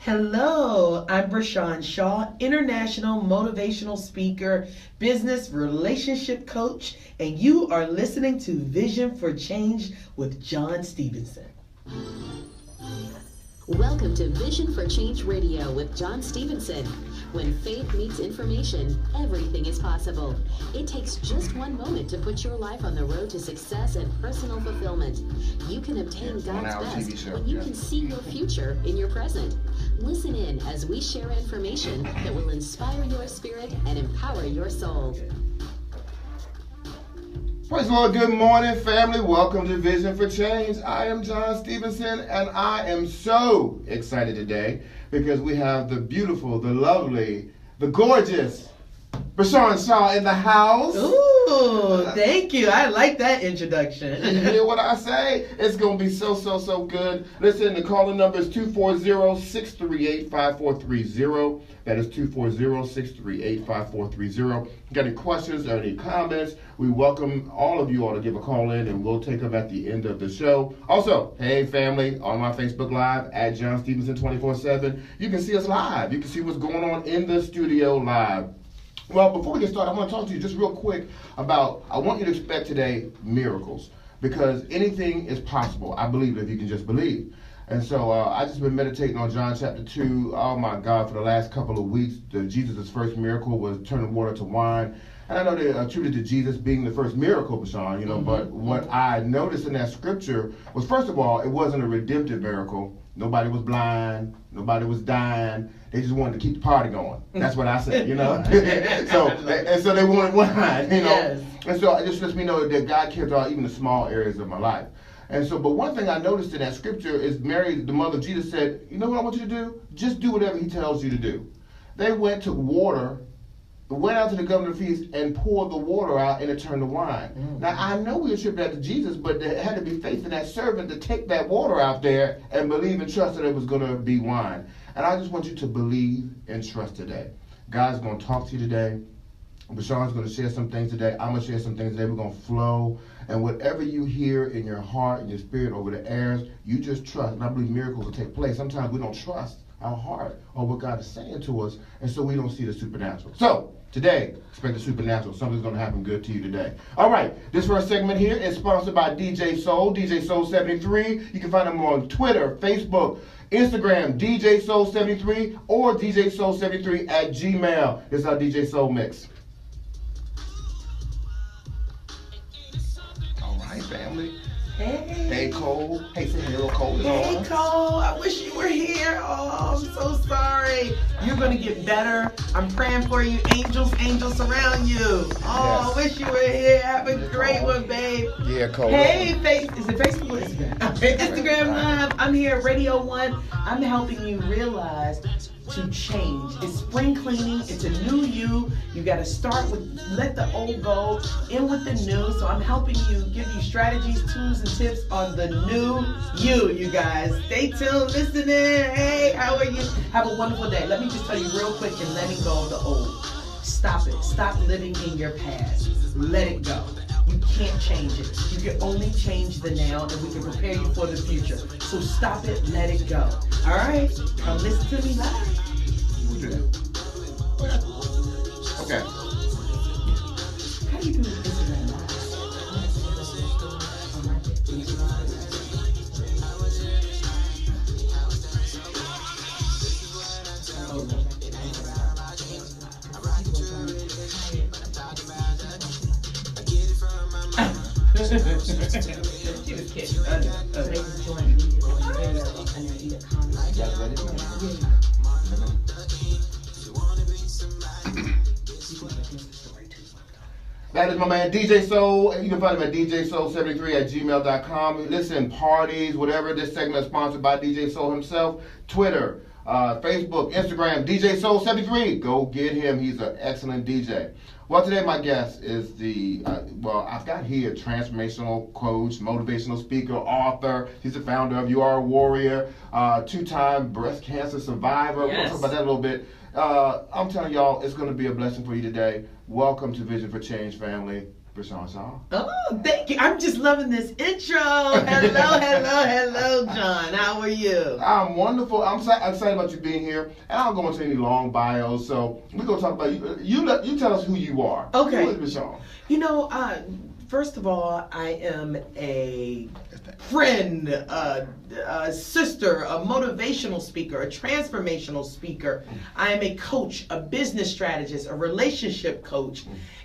Hello, I'm Bershan Shaw, international motivational speaker, business relationship coach, and you are listening to Vision for Change with John Stevenson. Welcome to Vision for Change Radio with John Stevenson. When faith meets information, everything is possible. It takes just one moment to put your life on the road to success and personal fulfillment. You can obtain God's best when you can see your future in your present. Listen in as we share information that will inspire your spirit and empower your soul. Praise the Lord. Good morning, family. Welcome to Vision for Change. I am John Stevenson, and I am so excited today because we have the beautiful, the lovely, the gorgeous Bershan Shaw in the house. Ooh, thank you. I like that introduction. You hear what I say? It's going to be so good. Listen, the calling number is 240-638-5430. That is 240-638-5430. Got any questions or any comments? We welcome all of you all to give a call in, and we'll take them at the end of the show. Also, hey family, on my Facebook Live at John Stevenson 24/7, you can see us live. You can see what's going on in the studio live. Well, before we get started, I want to talk to you just real quick about, I want you to expect today miracles, because anything is possible. I believe if you can just believe. And so I just been meditating on John chapter 2. Oh my God, for the last couple of weeks, Jesus' first miracle was turning water to wine. And I know they attributed to Jesus being the first miracle, Bershan, but what I noticed in that scripture was, first of all, it wasn't a redemptive miracle. Nobody was blind. Nobody was dying. They just wanted to keep the party going. That's what I said, so they wanted wine, Yes. And so it just lets me know that God cares about even the small areas of my life. And so, but one thing I noticed in that scripture is Mary, the mother of Jesus, said, you know what I want you to do? Just do whatever he tells you to do. They went to water, went out to the governor's feast and poured the water out, and it turned to wine. Now, I know we attribute that to Jesus, but there had to be faith in that servant to take that water out there and believe and trust that it was going to be wine. And I just want you to believe and trust today. God's going to talk to you today. Bershan's going to share some things today. I'm going to share some things today. We're going to flow. And whatever you hear in your heart and your spirit over the airs, you just trust. And I believe miracles will take place. Sometimes we don't trust our heart or what God is saying to us, and so we don't see the supernatural. So today, expect the supernatural. Something's going to happen good to you today. All right, this first segment here is sponsored by DJ Soul, DJ Soul 73. You can find him on Twitter, Facebook, Instagram, DJ Soul 73, or DJ Soul 73 at Gmail. This is our DJ Soul mix. All right, family. Hey, Cole. Hey, say hello, Cole. Hey, Cole. I wish you were here. Oh, I'm so sorry. You're going to get better. I'm praying for you. Angels surround you. Oh, yes. I wish you were here. Have a great one, babe. Yeah, Cole. Hey, is it Facebook or Instagram? Instagram Live. I'm here at Radio 1. I'm helping you realize to change. It's spring cleaning. It's a new you. You got to start with, let the old go, in with the new. So I'm helping you, give you strategies, tools, and tips on the new you guys. Stay tuned, listen in. Hey, how are you? Have a wonderful day. Let me just tell you real quick and letting go of the old. Stop it. Stop living in your past. Let it go. You can't change it. You can only change the now, and we can prepare you for the future. So stop it, let it go. All right? Come listen to me live. We'll do that. Okay. How do you do Instagram live? She was kidding. They just joined me and then either comment. That is my man DJ Soul. You can find him at djsoul73 at gmail.com. Listen, parties, whatever. This segment is sponsored by DJ Soul himself. Twitter, Facebook, Instagram, DJ Soul 73. Go get him. He's an excellent DJ. Well, today my guest is I've got here transformational coach, motivational speaker, author. He's the founder of You Are a Warrior, two-time breast cancer survivor. Yes. We'll talk about that a little bit. I'm telling y'all, it's going to be a blessing for you today. Welcome to Vision for Change, family. Bershan Shaw. Oh, thank you. I'm just loving this intro. Hello, John. How are you? I'm wonderful. I'm excited about you being here. And I don't go into any long bios, so we're going to talk about you. You tell us who you are. Okay. Who is Bershan? First of all, I am a friend, a sister, a motivational speaker, a transformational speaker. I am a coach, a business strategist, a relationship coach.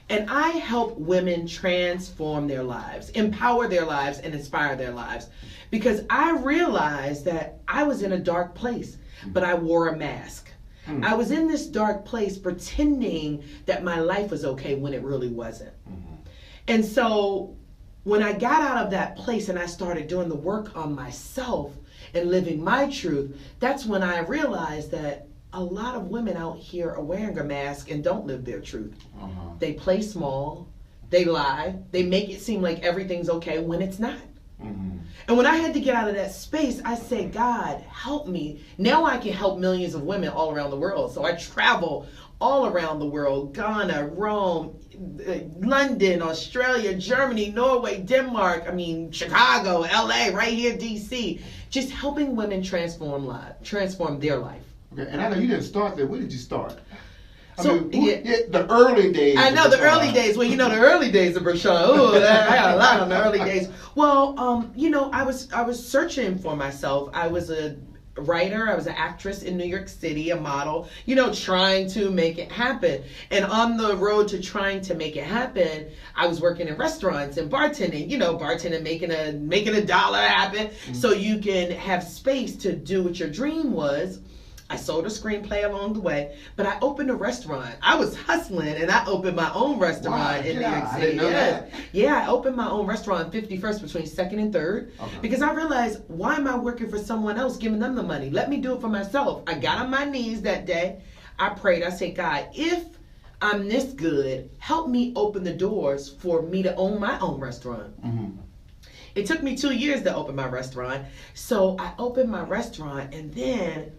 And I help women transform their lives, empower their lives, and inspire their lives. Because I realized that I was in a dark place, but I wore a mask. I was in this dark place pretending that my life was okay when it really wasn't. And so when I got out of that place and I started doing the work on myself and living my truth, that's when I realized that a lot of women out here are wearing a mask and don't live their truth. They play small, they lie, they make it seem like everything's okay when it's not. And when I had to get out of that space, I said, God, help me. Now I can help millions of women all around the world. So I travel all around the world: Ghana, Rome, London, Australia, Germany, Norway, Denmark, Chicago, LA, right here, DC. Just helping women transform their life. Okay, and I know you didn't start there. Where did you start? The early days. I know the early days. Well, the early days of Bershan. Oh, I got a lot on the early days. Well, I was searching for myself. I was a writer. I was an actress in New York City, a model, trying to make it happen. And on the road to trying to make it happen, I was working in restaurants and bartending, making a dollar happen so you can have space to do what your dream was. I sold a screenplay along the way, but I opened a restaurant. I was hustling, and I opened my own restaurant in New York City. I didn't know that. Yeah, I opened my own restaurant on 51st between 2nd and 3rd because I realized, why am I working for someone else, giving them the money? Let me do it for myself. I got on my knees that day. I prayed. I said, God, if I'm this good, help me open the doors for me to own my own restaurant. It took me 2 years to open my restaurant. So I opened my restaurant, and then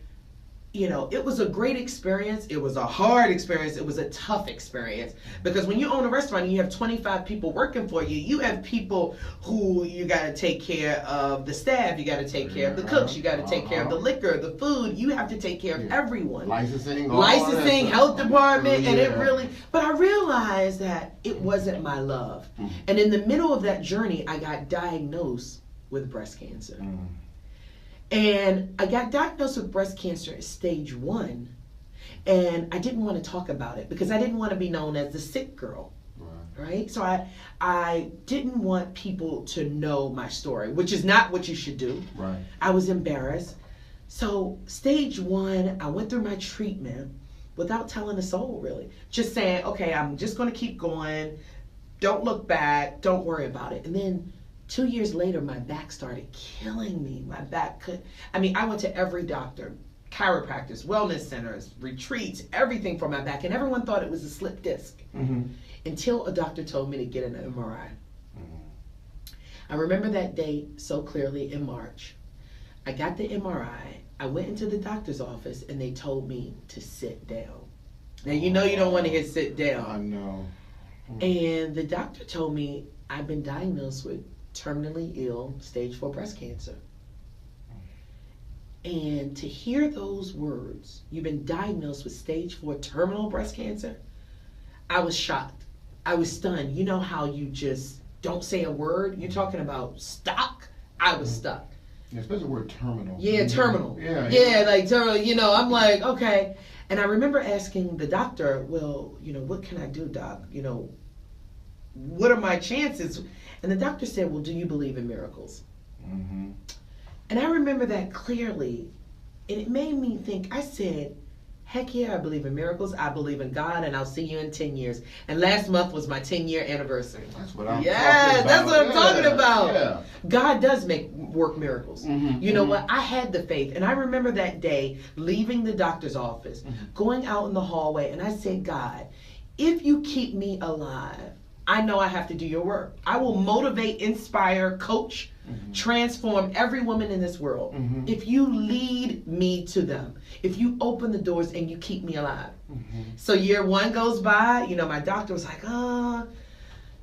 it was a great experience. It was a hard experience. It was a tough experience because when you own a restaurant and you have 25 people working for you, you have people who you got to take care of the staff. You got to take care of the cooks. You got to take care of the liquor, the food. You have to take care of everyone. Licensing, health department. And but I realized that it wasn't my love. And in the middle of that journey, I got diagnosed with breast cancer. And I got diagnosed with breast cancer at stage 1. And I didn't want to talk about it because I didn't want to be known as the sick girl. Right? So I didn't want people to know my story, which is not what you should do. Right. I was embarrassed. So stage 1, I went through my treatment without telling a soul, really. Just saying, okay, I'm just going to keep going. Don't look back. Don't worry about it. And then 2 years later, my back started killing me. My back I went to every doctor, chiropractors, wellness centers, retreats, everything for my back. And everyone thought it was a slip disc until a doctor told me to get an MRI. I remember that date so clearly in March. I got the MRI. I went into the doctor's office and they told me to sit down. Now, you don't want to hear sit down. I know. And the doctor told me I've been diagnosed with terminally ill stage 4 breast cancer. And to hear those words, you've been diagnosed with stage 4 terminal breast cancer, I was shocked. I was stunned. You know how you just don't say a word? You're talking about stuck? I was stuck. Yeah, especially the word terminal. Yeah, terminal. Yeah, like terminal, I'm like, okay. And I remember asking the doctor, well, what can I do, doc? What are my chances? And the doctor said, well, do you believe in miracles? And I remember that clearly. And it made me think, I said, heck yeah, I believe in miracles. I believe in God, and I'll see you in 10 years. And last month was my 10-year anniversary. That's what I'm talking about. Yeah, that's what I'm talking about. Yeah. God does work miracles. You know what? I had the faith. And I remember that day leaving the doctor's office, going out in the hallway, and I said, God, if you keep me alive, I know I have to do your work. I will motivate, inspire, coach, transform every woman in this world. If you lead me to them, if you open the doors and you keep me alive. So year 1 goes by, my doctor was like,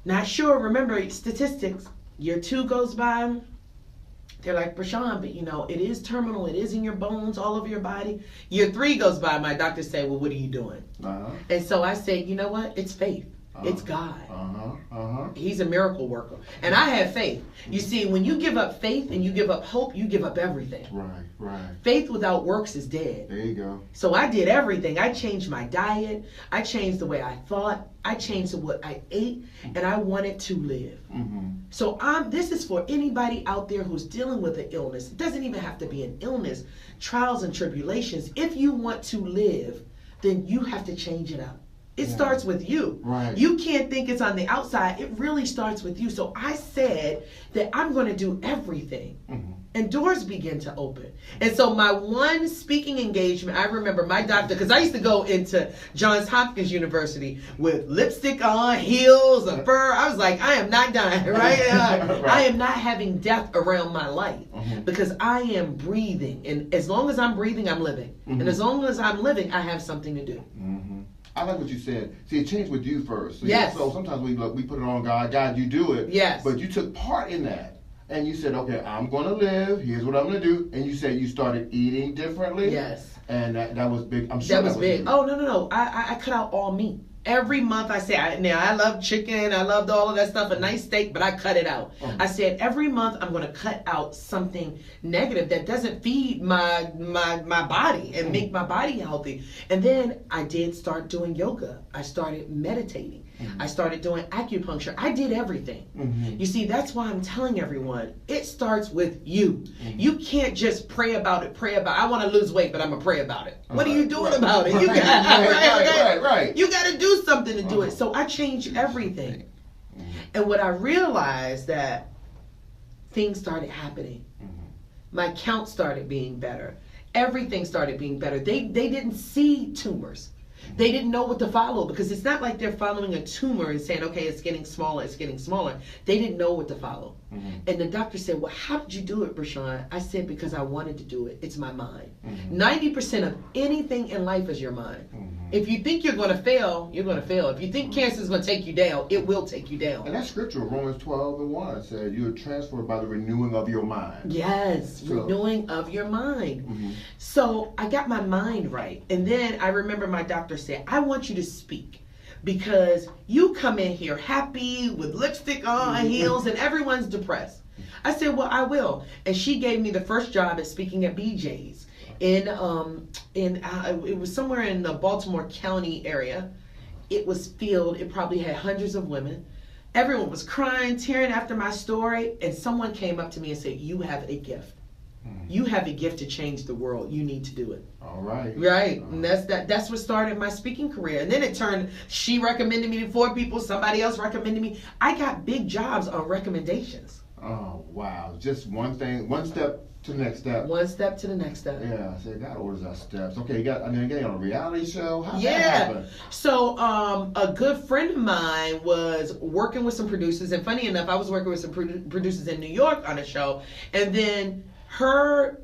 Not sure. Remember, statistics. Year 2 goes by. They're like, Bershan, but you know, it is terminal. It is in your bones, all over your body. Year 3 goes by. My doctor said, well, what are you doing? And so I said, you know what? It's faith. It's God. He's a miracle worker. And I have faith. You see, when you give up faith and you give up hope, you give up everything. Right. Faith without works is dead. There you go. So I did everything. I changed my diet. I changed the way I thought. I changed what I ate. And I wanted to live. So this is for anybody out there who's dealing with an illness. It doesn't even have to be an illness. Trials and tribulations. If you want to live, then you have to change it up. It starts with you. Right. You can't think it's on the outside. It really starts with you. So I said that I'm going to do everything. And doors begin to open. And so my one speaking engagement, I remember my doctor, because I used to go into Johns Hopkins University with lipstick on, heels, a fur. I was like, I am not dying, right? I am not having death around my life because I am breathing. And as long as I'm breathing, I'm living. And as long as I'm living, I have something to do. I like what you said. See, it changed with you first. So yes. So sometimes we put it on God. God, you do it. Yes. But you took part in that. And you said, okay, I'm going to live. Here's what I'm going to do. And you said you started eating differently. Yes. And that was big. I'm sure that was big. Huge. Oh, no. I cut out all meat. Every month I say, I love chicken. I loved all of that stuff, a nice steak, but I cut it out. I said, every month I'm going to cut out something negative that doesn't feed my body and make my body healthy. And then I did start doing yoga. I started meditating. I started doing acupuncture. I did everything. You see, that's why I'm telling everyone, it starts with you. You can't just pray about it. I want to lose weight, but I'm going to pray about it. What are you doing about it? You got right. You got to do something to do it. So I changed everything. And what I realized that things started happening. My count started being better. Everything started being better. They didn't see tumors. They didn't know what to follow because it's not like they're following a tumor and saying, okay, it's getting smaller, it's getting smaller. They didn't know what to follow. And the doctor said, well, how did you do it, Bershan? I said, because I wanted to do it. It's my mind. 90% of anything in life is your mind. If you think you're going to fail, you're going to fail. If you think cancer is going to take you down, it will take you down. And that scripture, Romans 12:1, said you are transferred by the renewing of your mind. Yes, renewing of your mind. So I got my mind right. And then I remember my doctor said, I want you to speak. Because you come in here happy with lipstick on, heels, and everyone's depressed. I said, well, I will. And she gave me the first job at speaking at BJ's. It was somewhere in the Baltimore County area. It was filled. It probably had hundreds of women. Everyone was crying, tearing after my story. And someone came up to me and said, you have a gift. You have a gift to change the world. You need to do it. All right. Right. And that's what started my speaking career. And then it turned, she recommended me to 4 people. Somebody else recommended me. I got big jobs on recommendations. Oh, wow. Just one thing, one step to the next step. One step to the next step. Yeah. So God orders our steps. Okay. You got on a reality show. How yeah. that happen? So a good friend of mine was working with some producers. And funny enough, I was working with some producers in New York on a show. And then her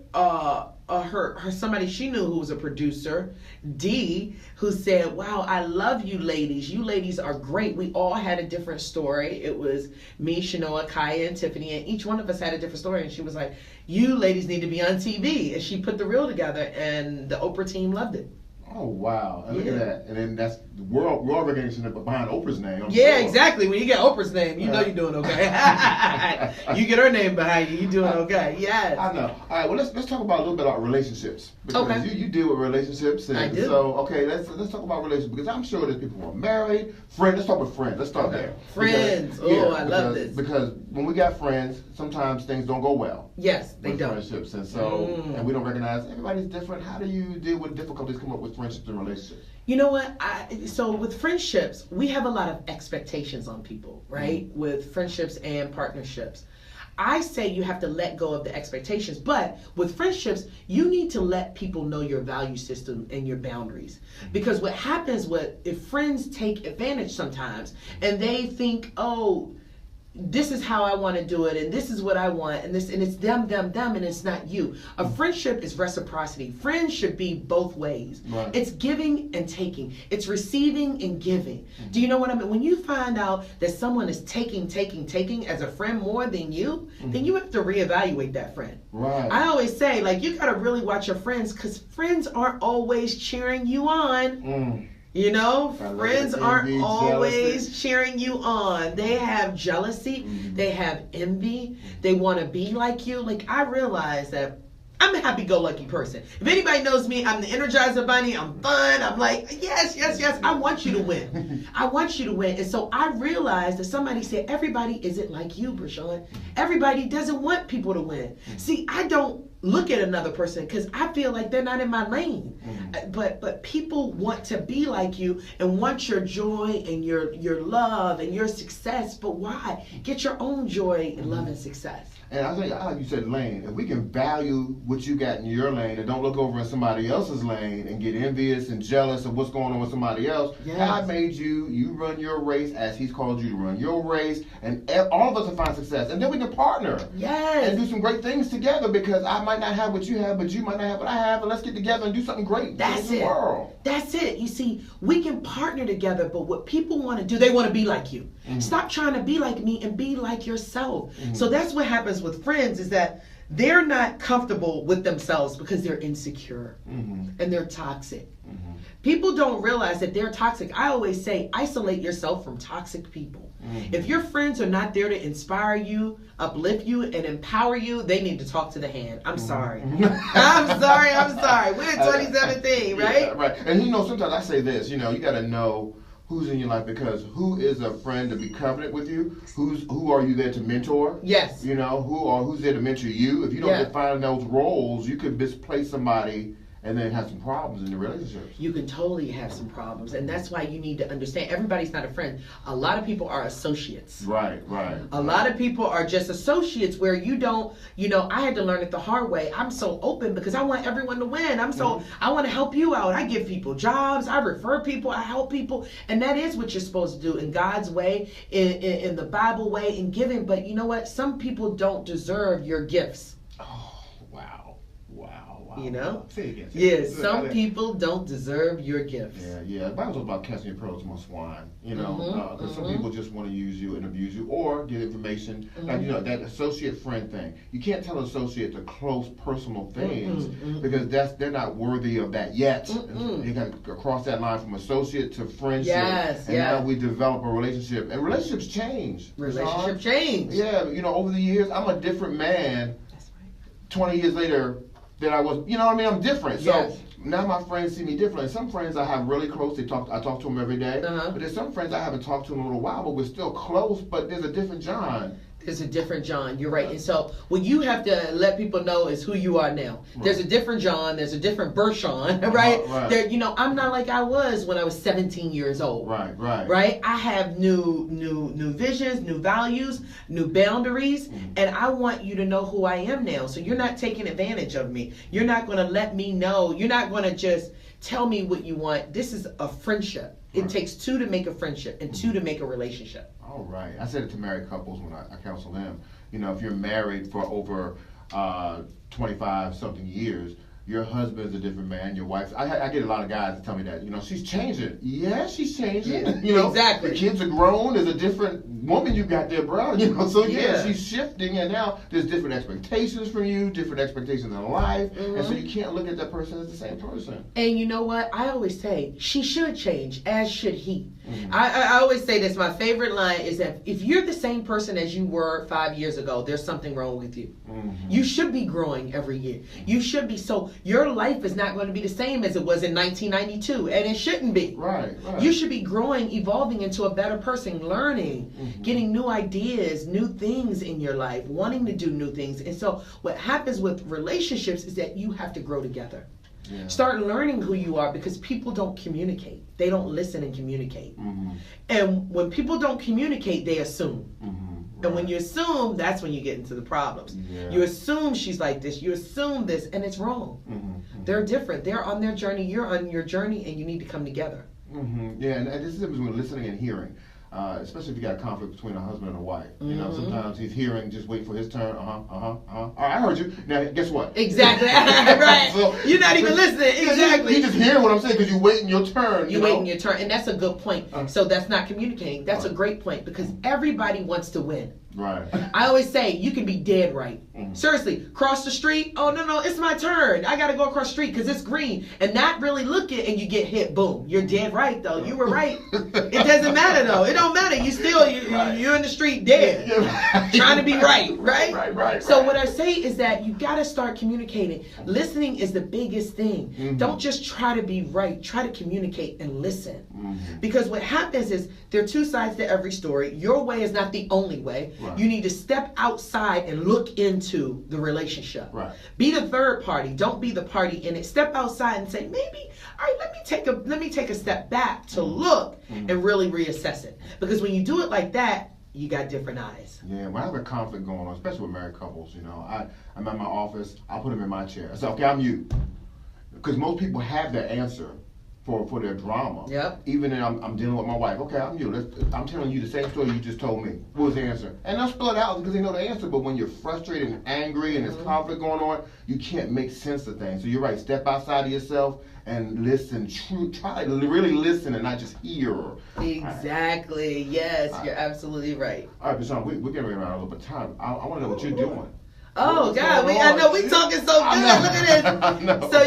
somebody she knew who was a producer, D, who said, wow, I love you ladies. You ladies are great. We all had a different story. It was me, Shanoa, Kaya, and Tiffany, and each one of us had a different story. And she was like, you ladies need to be on TV. And she put the reel together, and the Oprah team loved it. Oh, wow. And look at that. And then that's the world recognition behind Oprah's name. Yeah, exactly. When you get Oprah's name, you know you're doing okay. You get her name behind you, you're doing okay. Yes. I know. All right, well, let's talk about a little bit about relationships. Because you deal with relationships. And I do. So, okay, let's talk about relationships. Because I'm sure there's people who are married. Friends. Let's start with friends. Let's start there. Friends. I love this. Because when we got friends, sometimes things don't go well. Yes, they don't. Friendships. And so, and we don't recognize everybody's different. How do you deal with difficulties come up with friendships and relationships? You know what? So with friendships, we have a lot of expectations on people, right? With friendships and partnerships. I say you have to let go of the expectations, but with friendships, you need to let people know your value system and your boundaries. Because what happens if friends take advantage sometimes and they think, oh, this is how I want to do it, and this is what I want, and it's them, and it's not you. A friendship is reciprocity. Friends should be both ways. Right. It's giving and taking. It's receiving and giving. Do you know what I mean? When you find out that someone is taking as a friend more than you, then you have to reevaluate that friend. Right. I always say, like, you gotta really watch your friends, because friends aren't always cheering you on. You know, friends aren't always cheering you on. They have jealousy. They have envy. They want to be like you. Like, I realize that I'm a happy-go-lucky person. If anybody knows me, I'm the Energizer Bunny. I'm fun. I'm like, yes. I want you to win. I want you to win. And so I realized that somebody said, everybody isn't like you, Bershan. Everybody doesn't want people to win. See, I don't look at another person because I feel like they're not in my lane. But people want to be like you and want your joy and your love and your success. But why? Get your own joy and love and success. And I think, like you said, lane. If we can value what you got in your lane and don't look over in somebody else's lane and get envious and jealous of what's going on with somebody else. Yes. God made you. You run your race as He's called you to run your race, and all of us will find success. And then we can partner. Yes. And do some great things together, because I might not have what you have, but you might not have what I have, and let's get together and do something great. That's in it. the world. That's it. You see, we can partner together, but what people want to do, they want to be like you. Stop trying to be like me and be like yourself. So that's what happens with friends, is that they're not comfortable with themselves because they're insecure and they're toxic. People don't realize that they're toxic. I always say, isolate yourself from toxic people. If your friends are not there to inspire you, uplift you, and empower you, they need to talk to the hand. I'm sorry. I'm sorry. We're in 2017, right? Yeah, right. And you know, sometimes I say this, you got to know who's in your life, because who is a friend to be covenant with you? Who are you there to mentor? Yes. Who's there to mentor you? If you don't define those roles, you could misplace somebody and then have some problems in the relationship. You can totally have some problems, and that's why you need to understand everybody's not a friend. A lot of people are associates. Right. A lot of people are just associates where you don't, I had to learn it the hard way. I'm so open because I want everyone to win. I want to help you out. I give people jobs. I refer people. I help people. And that is what you're supposed to do in God's way, in the Bible way, in giving. But you know what? Some people don't deserve your gifts. Oh, wow. Say it again. Some people don't deserve your gifts. Yeah. The Bible talks about casting your pearls among swine, because some people just want to use you and abuse you or get information. Like, that associate friend thing. You can't tell an associate the close personal things because they're not worthy of that yet. You got to cross that line from associate to friendship. Now we develop a relationship. And relationships change. Yeah, over the years, I'm a different man. That's right. 20 years later than I was, I'm different. So now my friends see me differently. Some friends I have really close, I talk to them every day. But there's some friends I haven't talked to in a little while, but we're still close, but there's a different John. There's a different John. You're right. And so what you have to let people know is who you are now. Right. There's a different John. There's a different Bershan, right? Right. There, I'm not like I was when I was 17 years old. Right. I have new visions, new values, new boundaries, and I want you to know who I am now. So you're not taking advantage of me. You're not going to let me know. You're not going to just tell me what you want. This is a friendship. It takes two to make a friendship and two to make a relationship. All right. I said it to married couples when I counsel them. If you're married for over 25 something years, your husband is a different man. Your wife, I get a lot of guys that tell me that, she's changing. Yeah, she's changing. Exactly. The kids are grown. There's a different woman you got there, bro. So she's shifting, and now there's different expectations from you, different expectations in life, and so you can't look at that person as the same person. And you know what? I always say she should change, as should he. I always say this. My favorite line is that if you're the same person as you were 5 years ago, there's something wrong with you. You should be growing every year. You should be. So your life is not going to be the same as it was in 1992, and it shouldn't be. Right. You should be growing, evolving into a better person, learning, getting new ideas, new things in your life, wanting to do new things. And so what happens with relationships is that you have to grow together. Yeah. Start learning who you are, because people don't communicate. They don't listen and communicate. And when people don't communicate, they assume. And when you assume, that's when you get into the problems. You assume she's like this. You assume this, and it's wrong. They're different. They're on their journey. You're on your journey, and you need to come together. Yeah, and this is between listening and hearing. especially if you got a conflict between a husband and a wife. You know, sometimes he's hearing, just wait for his turn. All right, I heard you. Now, guess what? Exactly. Right. So, you're not even listening. Exactly. You just hearing what I'm saying because you're waiting your turn. You're waiting your turn, and that's a good point. So that's not communicating. That's a great point because everybody wants to win. Right. I always say you can be dead right. Seriously, cross the street. Oh no, it's my turn. I gotta go across the street because it's green, and not really looking, and you get hit. Boom. You're dead right though. You were right. It doesn't matter though. It don't matter. You still you're in the street dead, trying to be right. Right. So what I say is that you gotta start communicating. Listening is the biggest thing. Don't just try to be right. Try to communicate and listen. Because what happens is there are two sides to every story. Your way is not the only way. Right. You need to step outside and look into the relationship. Right. Be the third party. Don't be the party in it. Step outside and say, maybe, all right, let me take a step back to look and really reassess it. Because when you do it like that, you got different eyes. Yeah, when I have a conflict going on, especially with married couples, you know, I'm at my office, I put them in my chair. I say, okay, I'm you. Because most people have their answer for their drama. Yep. Even if I'm dealing with my wife, okay, I'm you. I'm telling you the same story you just told me. What was the answer? And they'll spill it out because they know the answer, but when you're frustrated and angry and there's conflict going on, you can't make sense of things. So you're right, step outside of yourself and listen. Try to really listen and not just hear. Exactly. Right. Yes, you're absolutely right. All right, Bershan, we're getting around a little bit of time. I want to know what you're doing. Oh God, I know we talking so good. Look at this. So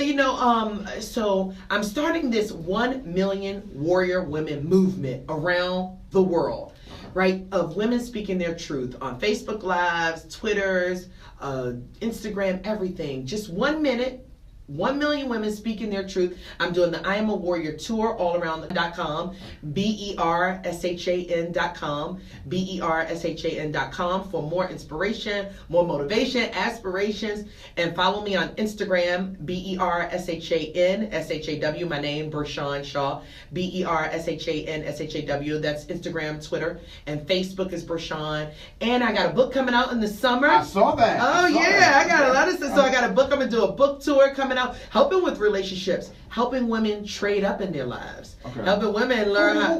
so I'm starting this 1 million warrior women movement around the world, right? Of women speaking their truth on Facebook Lives, Twitters, Instagram, everything. Just 1 minute. 1 million women speaking their truth. I'm doing the I Am a Warrior tour all around .com, BERSHAN.com, BERSHAN.com for more inspiration, more motivation, aspirations, and follow me on Instagram, BERSHAN, SHAW, my name, Bershan Shaw, BERSHAN, SHAW, that's Instagram, Twitter, and Facebook is Bershan. And I got a book coming out in the summer. I saw that. I got a lot of stuff. So I got a book, I'm going to do a book tour coming out, helping with relationships, helping women trade up in their lives, helping women learn how.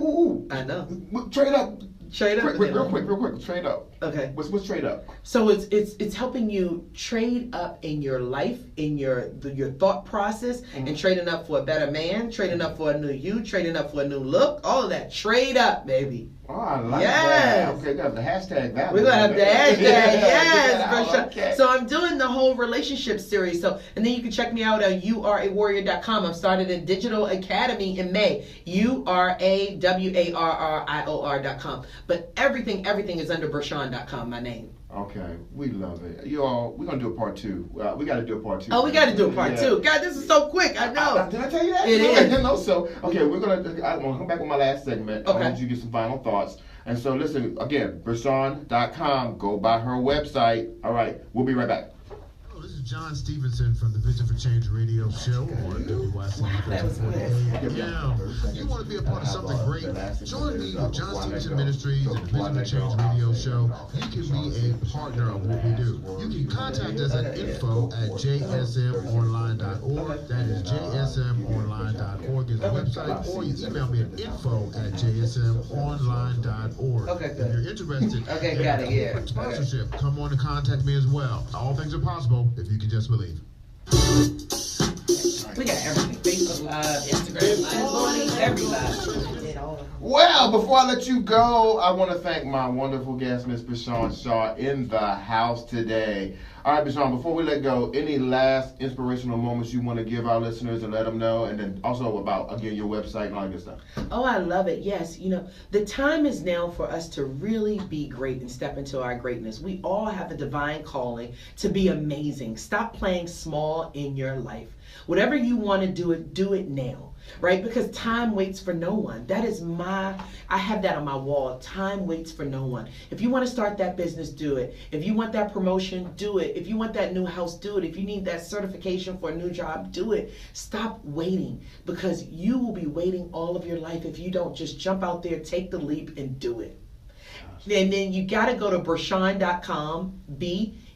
I know. Trade up. Trade up. Real quick. Trade up. Okay. What's trade up? So it's helping you trade up in your life, in your thought process, and trading up for a better man, trading up for a new you, trading up for a new look, all of that. Trade up, baby. Oh, I like that. Okay, got the hashtag that. We're gonna have the hashtag, yes, for sure. Okay. So I'm doing the whole relationship series. So, and then you can check me out at yourawarrior.com. I've started a digital academy in May. URAWARRIOR.com. But everything is under Bershan.com, my name. Okay, we love it. You all, we're gonna do a part 2. We got to do a part 2. Oh, we got to do a part 2. God, this is so quick. I know. Did I tell you that? It is. No, so okay, I'm gonna come back with my last segment. Okay. I want you to get some final thoughts. And so listen again, Bershan.com. Go by her website. All right, we'll be right back. This is John Stevenson from the Vision for Change radio show on WYC. Yeah, you want to be a part of something great? Join me with John Stevenson Ministries and the Vision for Change radio show. You can be a partner of what we do. You can contact us at info@jsmonline.org. That is jsmonline.org is the website, or you email me at info@jsmonline.org. Okay, good. If you're interested in sponsorship, come on and contact me as well. All things are possible if you can just believe. We got everything. Facebook Live, Instagram Live, every live. Well, before I let you go, I want to thank my wonderful guest, Miss Bershan Shaw, in the house today. All right, Bershan, before we let go, any last inspirational moments you want to give our listeners and let them know, and then also about, again, your website and all that good stuff? Oh, I love it. Yes, the time is now for us to really be great and step into our greatness. We all have a divine calling to be amazing. Stop playing small in your life. Whatever you want to do it now, right? Because time waits for no one. I have that on my wall. Time waits for no one. If you want to start that business, do it. If you want that promotion, do it. If you want that new house, do it. If you need that certification for a new job, do it. Stop waiting, because you will be waiting all of your life if you don't just jump out there, take the leap, and do it. And then you got to go to Bershan.com,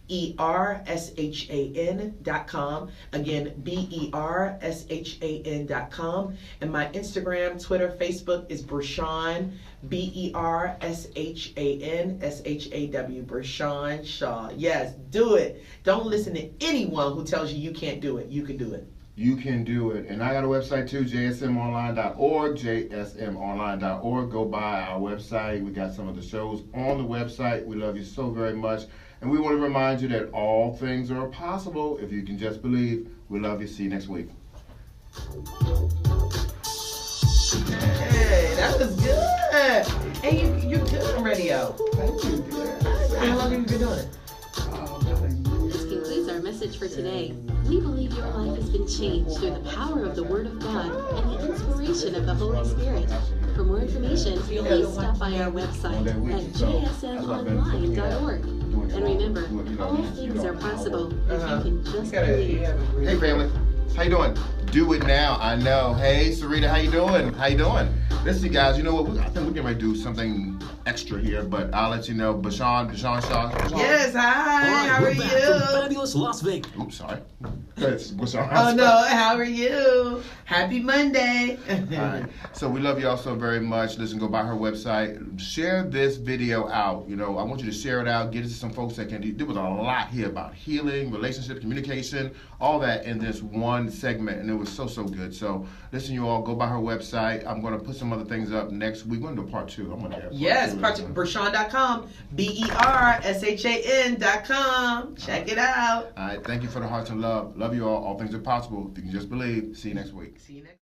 bershan.com. Again, bershan.com. And my Instagram, Twitter, Facebook is Bershan, BershanShaw, Bershan Shaw. Yes, do it. Don't listen to anyone who tells you you can't do it. You can do it. You can do it. And I got a website too, jsmonline.org, jsmonline.org. Go by our website. We got some of the shows on the website. We love you so very much. And we want to remind you that all things are possible if you can just believe. We love you. See you next week. Hey, that was good. Hey, you're good on radio. Thank you. How long have you been doing it? This concludes our message for today. We believe your life has been changed through the power of the Word of God and the inspiration of the Holy Spirit. For more information, please stop by our website at jsmonline.org. And remember, all things are possible if you can just believe. Hey family, how you doing? Do it now. I know. Hey Sarita, how you doing? How you doing? Listen, guys. You know what? I think we're getting ready to do something extra here, but I'll let you know. Bershan Shaw. Yes. Hi. How are you? Fabulous Las Vegas. Oops, sorry. Bershan. Oh no. How are you? Happy Monday. All right. So we love y'all so very much. Listen, go by her website. Share this video out. You know, I want you to share it out. Get it to some folks that can do. There was a lot here about healing, relationships, communication, all that in this one segment, and it was so good. So listen, you all, go by her website. I'm going to put some other things up next week. We're going to do part 2. I'm going to have part 2. Bershan.com. BershanShaw.com. Check it out. All right. Thank you for the hearts and love. Love you all. All things are possible if you can just believe. See you next week. See you next.